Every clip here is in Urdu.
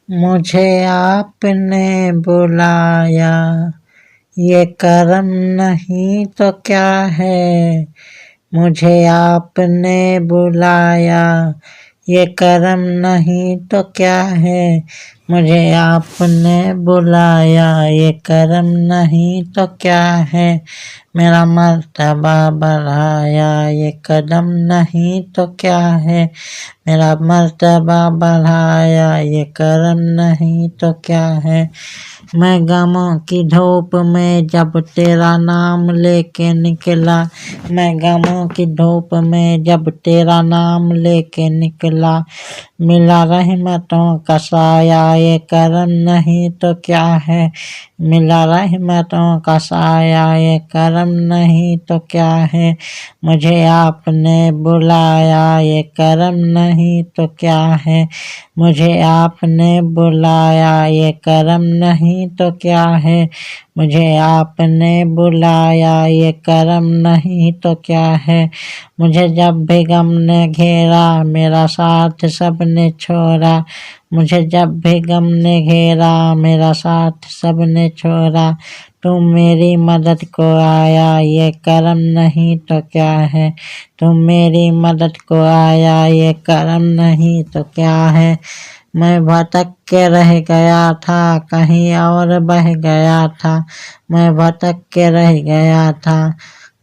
مجھے آپ نے بلایا، یہ کرم نہیں تو کیا ہے؟ مجھے آپ نے بلایا، یہ کرم نہیں تو کیا ہے؟ مجھے آپ نے بلایا، یہ کرم نہیں تو کیا ہے؟ میرا مرتبہ بڑھایا، یہ قدم نہیں تو کیا ہے؟ میرا مرتبہ بڑھایا، یہ کرم نہیں تو کیا ہے؟ میں غموں کی دھوپ میں جب تیرا نام لے کے نکلا، میں غموں کی دھوپ میں جب تیرا نام لے کے نکلا، ملا رحمتوں کا سایہ، یہ کرم نہیں تو کیا ہے؟ ملا رحمتوں کا سایہ، یہ کرم نہیں تو کیا ہے؟ مجھے آپ نے بلایا، یہ کرم نہیں تو کیا ہے؟ مجھے آپ نے بلایا، یہ کرم نہیں تو کیا ہے؟ مجھے آپ نے بلایا، یہ کرم نہیں تو کیا ہے؟ مجھے جب بھی غم نے گھیرا، میرا ساتھ سب نے چھوڑا، مجھے جب بھی غم نے گھیرا، میرا ساتھ سب نے چھوڑا، تم میری مدد کو آیا، یہ کرم نہیں تو کیا ہے؟ تم میری مدد کو آیا، یہ کرم نہیں تو کیا ہے؟ میں بھٹک کے رہ گیا تھا، کہیں اور بہ گیا تھا، میں بھٹک کے رہ گیا تھا،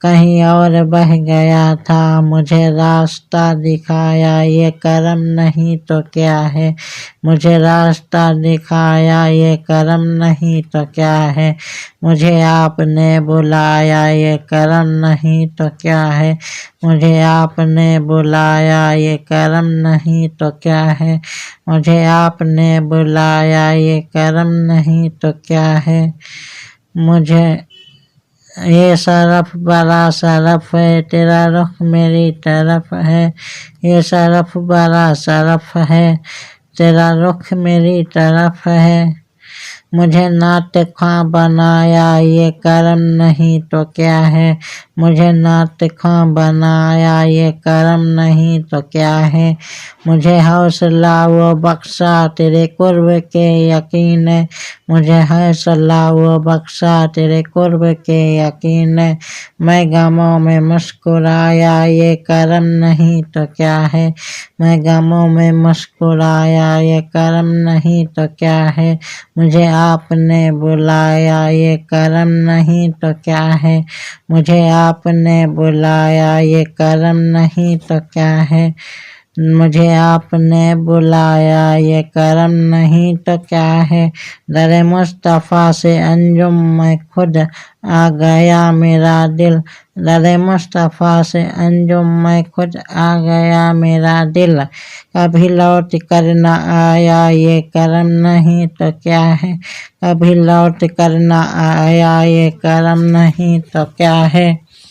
کہیں اور بہ گیا تھا، مجھے راستہ دکھایا، یہ کرم نہیں تو کیا ہے؟ مجھے راستہ دکھایا، یہ کرم نہیں تو کیا ہے؟ مجھے آپ نے بلایا، یہ کرم نہیں تو کیا ہے؟ مجھے آپ نے بلایا، یہ کرم نہیں تو کیا ہے؟ مجھے آپ نے بلایا، یہ کرم نہیں تو کیا ہے؟ مجھے یہ شرف بڑا شرف ہے، تیرا رخ میری طرف ہے، یہ شرف بڑا شرف ہے، تیرا رخ میری طرف ہے۔ مجھے نعت خواں بنایا، یہ کرم نہیں تو کیا ہے؟ مجھے نعت خواں بنایا، یہ کرم نہیں تو کیا ہے؟ مجھے حوصلہ وہ بخشا، تیرے قرب کے یقین ہے، مجھے حوصلہ وہ بخشا، تیرے قرب کے یقین ہے۔ میں غموں میں مسکرایا، یہ کرم نہیں تو کیا ہے؟ میں غموں میں مسکرایا، یہ کرم نہیں تو کیا ہے؟ مجھے آپ نے بلایا، یہ کرم نہیں تو کیا ہے؟ مجھے آپ نے بلایا، یہ کرم نہیں تو کیا ہے؟ مجھے آپ نے بلایا، یہ کرم نہیں تو کیا ہے؟ در مصطفیٰ سے انجم میں خود آ گیا میرا دل، در مصطفیٰ سے انجم میں خود آ گیا میرا دل، کبھی لوٹ کر نہ آیا، یہ کرم نہیں تو کیا ہے؟ کبھی لوٹ کر نہ آیا، یہ کرم نہیں تو کیا ہے؟